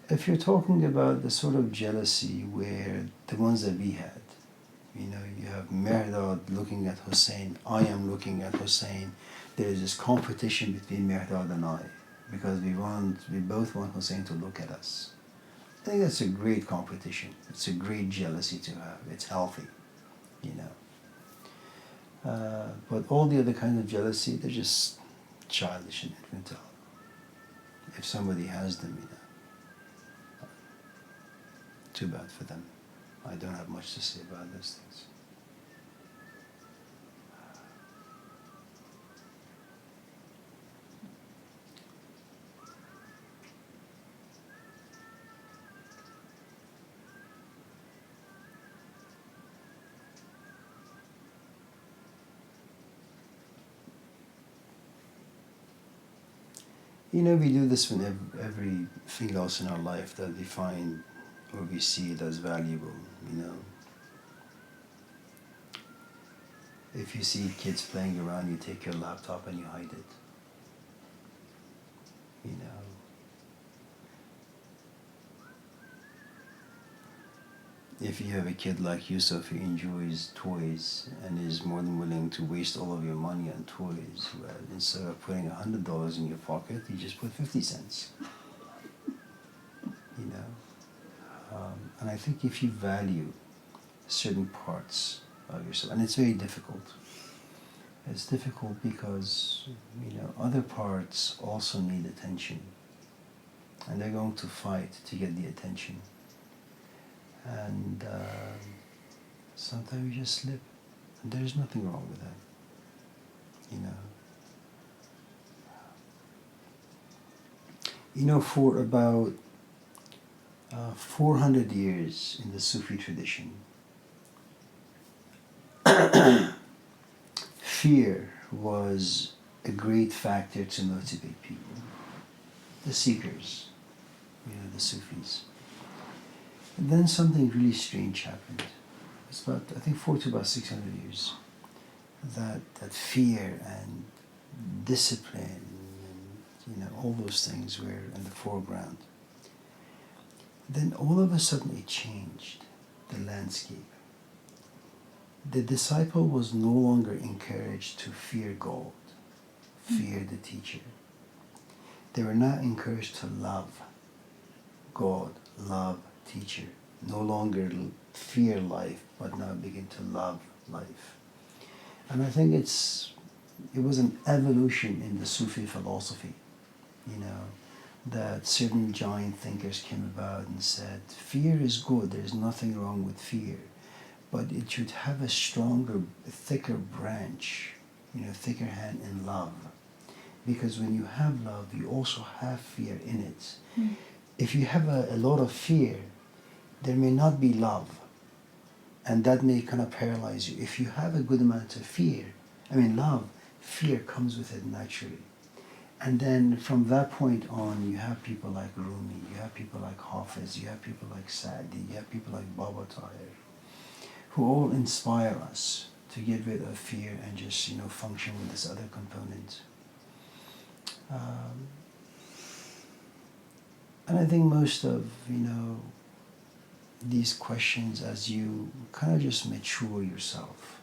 if you're talking about the sort of jealousy where the ones that we had, you have Mehrdad looking at Hussein, I am looking at Hussein. There is this competition between Mehrdad and I because we both want Hussein to look at us. I think that's a great competition. It's a great jealousy to have. It's healthy, you know. But all the other kinds of jealousy, they're just childish and infantile. If somebody has them, too bad for them. I don't have much to say about those things. We do this with everything else in our life that we find or we see it as valuable, If you see kids playing around, you take your laptop and you hide it, If you have a kid like Yusuf who enjoys toys and is more than willing to waste all of your money on toys, well, instead of putting $100 in your pocket, you just put 50 cents. And I think if you value certain parts of yourself, and it's very difficult. It's difficult because, other parts also need attention. And they're going to fight to get the attention. And sometimes you just slip. And there's nothing wrong with that. For about 400 years in the Sufi tradition, fear was a great factor to motivate people. The seekers, the Sufis. And then something really strange happened. It's about, I think, 4 to about 600 years. That fear and discipline and, all those things were in the foreground. Then all of a sudden it changed, the landscape. The disciple was no longer encouraged to fear God, fear the teacher. They were now encouraged to love God, love teacher. No longer fear life, but now begin to love life. And I think it was an evolution in the Sufi philosophy, that certain giant thinkers came about and said, fear is good, there's nothing wrong with fear, but it should have a stronger, thicker branch, thicker hand in love. Because when you have love, you also have fear in it. Mm. If you have a lot of fear, there may not be love, and that may kind of paralyze you. If you have a good amount of love, fear comes with it naturally. And then from that point on, you have people like Rumi, you have people like Hafiz, you have people like Sa'di, you have people like Baba Tahir, who all inspire us to get rid of fear and just, function with this other component. And I think most of, these questions, as you kind of just mature yourself,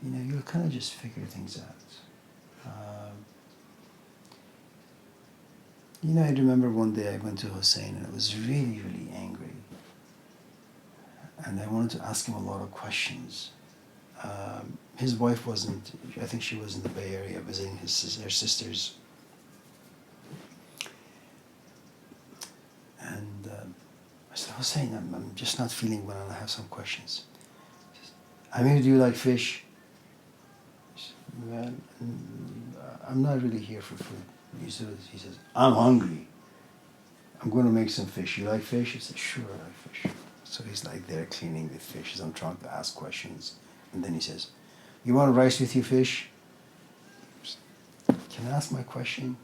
you'll kind of just figure things out. I remember one day I went to Hussein and I was really, really angry. And I wanted to ask him a lot of questions. His wife wasn't, I think she was in the Bay Area visiting her sisters. And I said, Hussein, I'm just not feeling well and I have some questions. He says, Amir, do you like fish? I said, well, I'm not really here for food. He says, I'm hungry. I'm going to make some fish. You like fish? I said, sure, I like fish. So he's like there cleaning the fish as I'm trying to ask questions. And then he says, you want rice with your fish? Can I ask my question?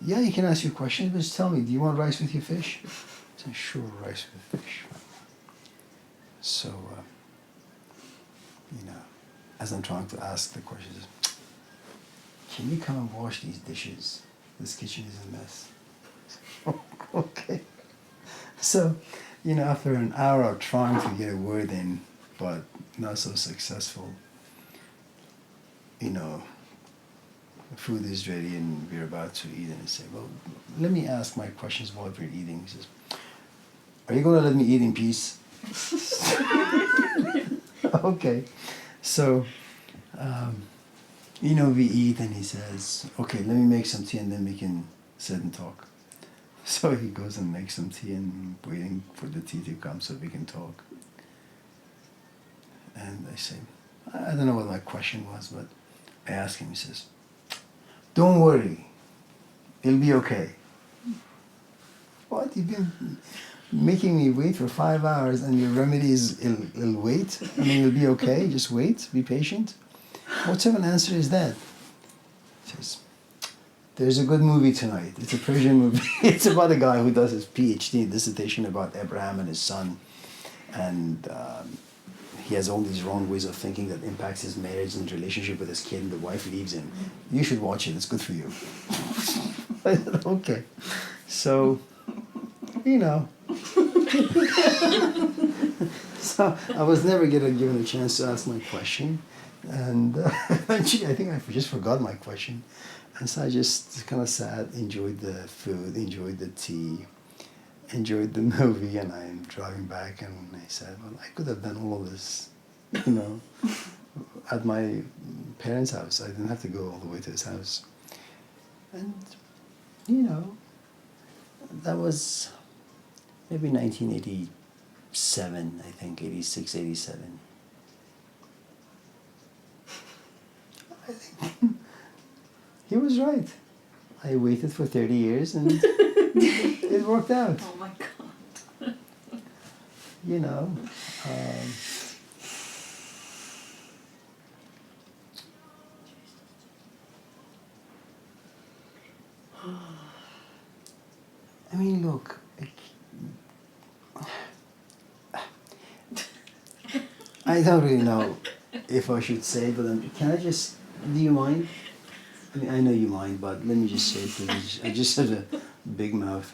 Yeah, you can ask your question, but just tell me, do you want rice with your fish? I said, sure, rice with fish. So, as I'm trying to ask the questions, can you come and wash these dishes? This kitchen is a mess. Okay. So, after an hour of trying to get a word in, but not so successful, food is ready and we're about to eat, and I say, well, let me ask my questions while we're eating. He says, are you going to let me eat in peace? Okay. So, we eat, and he says, okay, let me make some tea and then we can sit and talk. So he goes and makes some tea and waiting for the tea to come so we can talk. And I say, I don't know what my question was, but I ask him, he says, don't worry, it'll be okay. What? You've been making me wait for 5 hours and your remedy is it'll wait? I mean, it'll be okay, just wait, be patient? What type of an answer is that? He says, there's a good movie tonight. It's a Persian movie. It's about a guy who does his PhD dissertation about Abraham and his son. And he has all these wrong ways of thinking that impacts his marriage and relationship with his kid, and the wife leaves him. You should watch it. It's good for you. I said, okay. So, So I was never given a chance to ask my question. And eventually, I think I just forgot my question. And so I just kind of sat, enjoyed the food, enjoyed the tea, enjoyed the movie, and I'm driving back, and I said, well, I could have done all of this, at my parents' house. I didn't have to go all the way to his house. And, that was maybe 1987, I think, 86, 87. I think he was right. I waited for 30 years and it worked out. Oh my God. I mean, look, I don't really know if I should say, but can I just, do you mind? I mean, I know you mind, but let me just say it, because I just have a big mouth.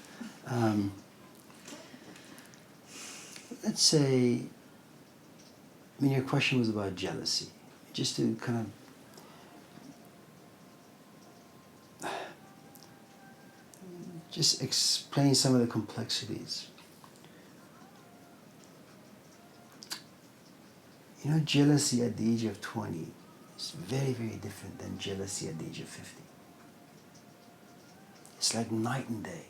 Let's say, your question was about jealousy. Just to kind of just explain some of the complexities. Jealousy at the age of 20 is very, very different than jealousy at the age of 50. It's like night and day,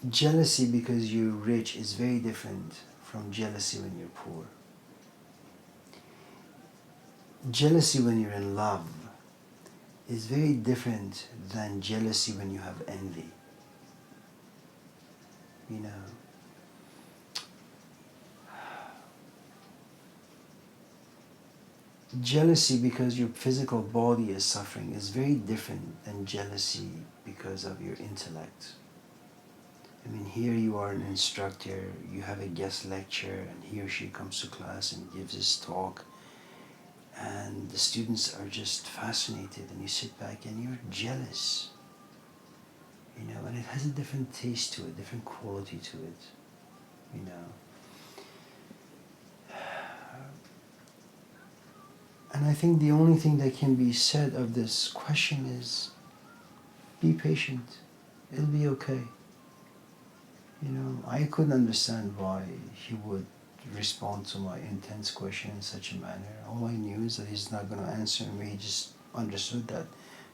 Jealousy because you're rich is very different from jealousy when you're poor. Jealousy when you're in love is very different than jealousy when you have envy. Jealousy because your physical body is suffering is very different than jealousy because of your intellect. Here you are an instructor, you have a guest lecturer, and he or she comes to class and gives his talk, and the students are just fascinated, and you sit back and you're jealous. And it has a different taste to it, different quality to it, And I think the only thing that can be said of this question is, be patient, it'll be okay. I couldn't understand why he would respond to my intense question in such a manner. All I knew is that he's not going to answer me. He just understood that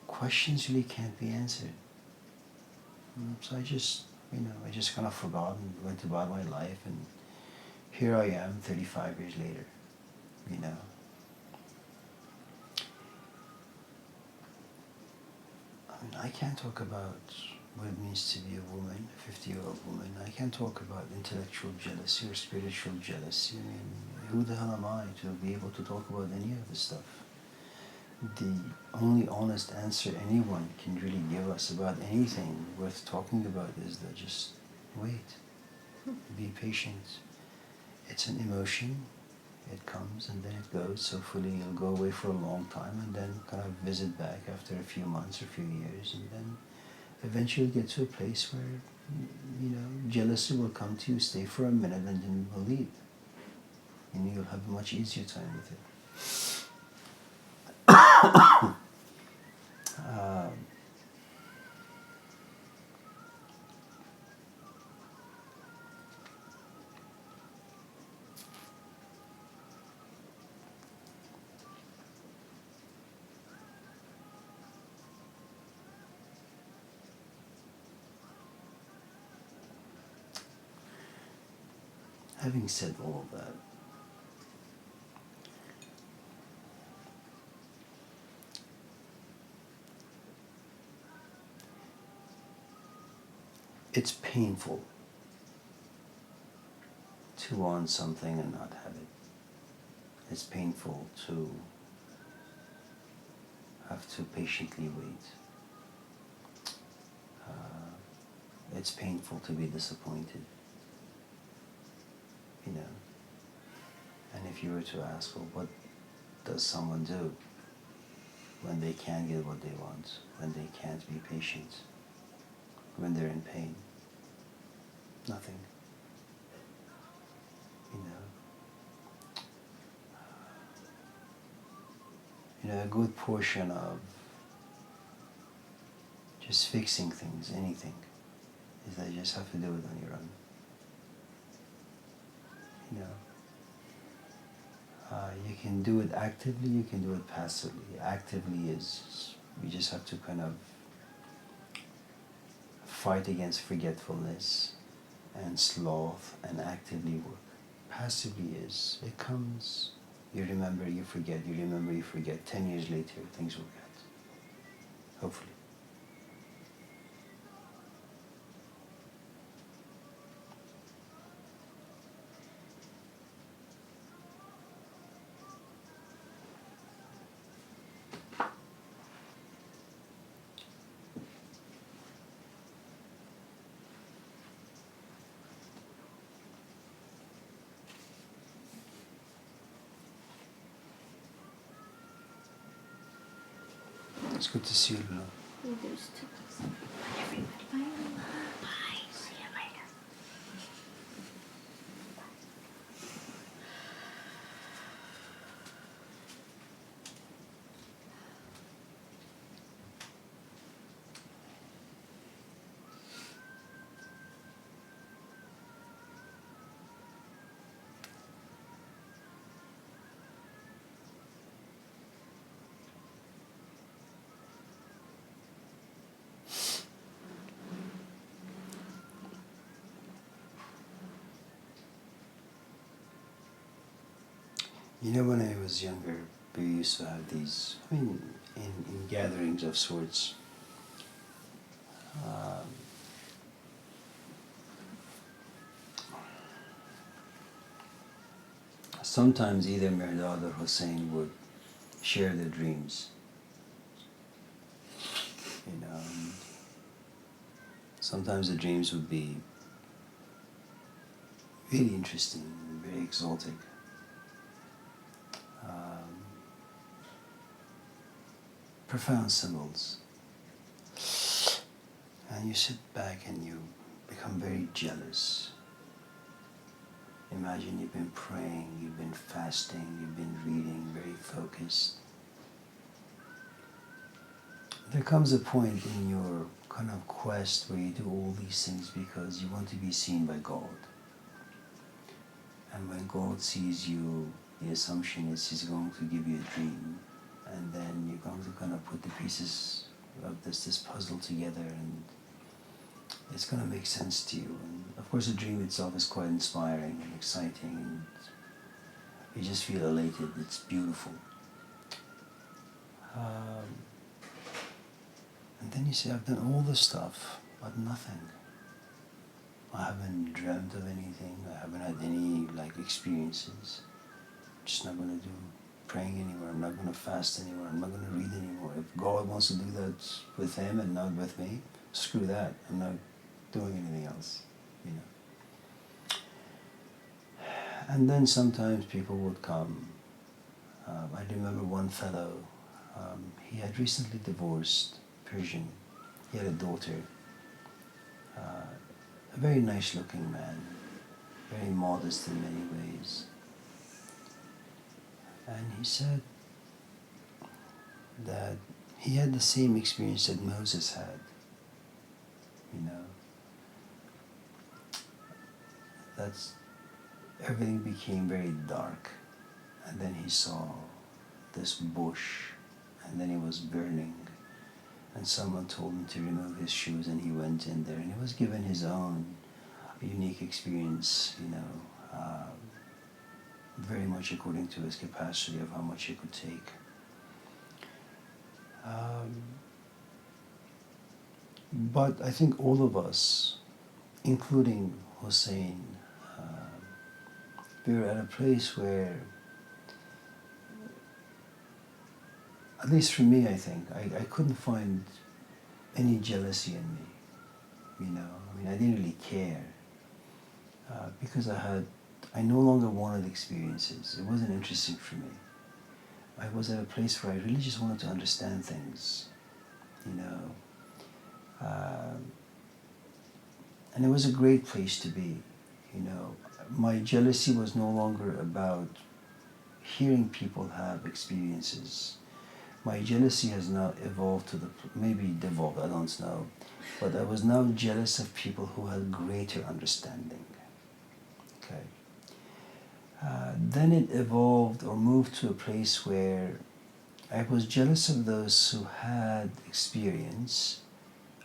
questions really can't be answered. So I just kind of forgot and went about my life, and here I am 35 years later, I can't talk about what it means to be a woman, a 50-year-old woman. I can't talk about intellectual jealousy or spiritual jealousy. Who the hell am I to be able to talk about any of this stuff? The only honest answer anyone can really give us about anything worth talking about is that just wait, be patient. It's an emotion, It comes and then it goes. So fully it'll go away for a long time and then kind of visit back after a few months or a few years, and then eventually get to a place where, jealousy will come to you, stay for a minute, and then will leave. And you'll have a much easier time with it. Having said all of that, it's painful to want something and not have it. It's painful to have to patiently wait. It's painful to be disappointed, And if you were to ask, well, what does someone do when they can't get what they want, when they can't be patient, when they're in pain? Nothing. A good portion of just fixing things, anything, is that you just have to do it on your own. You can do it actively, you can do it passively. Actively is you just have to kind of fight against forgetfulness and sloth and actively work. Passively is, it comes, you remember, you forget, you remember, you forget. 10 years later, things work out. Hopefully. It's good to see you, Luna. Everybody, bye. Bye. See you later. When I was younger, we used to have these, in gatherings of sorts, sometimes either Mirdad or Hussein would share their dreams. Sometimes the dreams would be really interesting, very exotic. Profound symbols. And you sit back and you become very jealous. Imagine you've been praying, you've been fasting, you've been reading, very focused. There comes a point in your kind of quest where you do all these things because you want to be seen by God. And when God sees you, the assumption is He's going to give you a dream, and then you're going to kind of put the pieces of this puzzle together, and it's going to make sense to you. And of course the dream itself is quite inspiring and exciting, and you just feel elated. It's beautiful. And then you say, I've done all this stuff, but nothing. I haven't dreamt of anything. I haven't had any experiences. I'm just not going to do praying anymore. I'm not going to fast anymore. I'm not going to read anymore. If God wants to do that with Him and not with me, screw that. I'm not doing anything else. And then sometimes people would come. I remember one fellow, he had recently divorced, Persian. He had a daughter, a very nice looking man, very modest in many ways. And he said that he had the same experience that Moses had, you know. That's everything became very dark, and then he saw this bush, and then it was burning, and someone told him to remove his shoes, and he went in there, and he was given his own unique experience, you know, very much according to his capacity of how much he could take. But I think all of us, including Hussein, we were at a place where, at least for me, I think, I couldn't find any jealousy in me, you know. I mean, I didn't really care because I no longer wanted experiences. It wasn't interesting for me. I was at a place where I really just wanted to understand things, you know. And it was a great place to be, you know. My jealousy was no longer about hearing people have experiences. My jealousy has now evolved to maybe devolved, I don't know. But I was now jealous of people who had greater understanding. Okay. Then it evolved or moved to a place where I was jealous of those who had experience,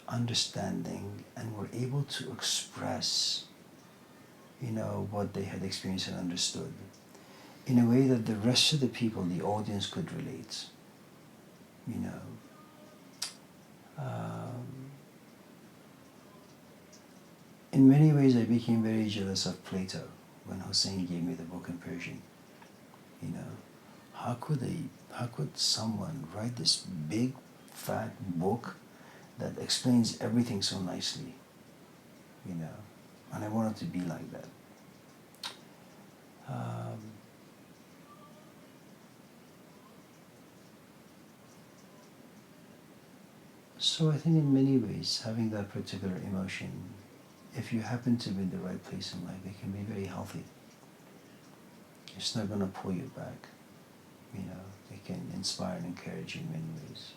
understanding, and were able to express, you know, what they had experienced and understood in a way that the rest of the people, the audience, could relate, you know. In many ways, I became very jealous of Plato when Hussein gave me the book in Persian. You know, how could someone write this big, fat book that explains everything so nicely? You know, and I wanted to be like that. So I think in many ways, having that particular emotion, if you happen to be in the right place in life, it can be very healthy. It's not going to pull you back. You know, it can inspire and encourage you in many ways.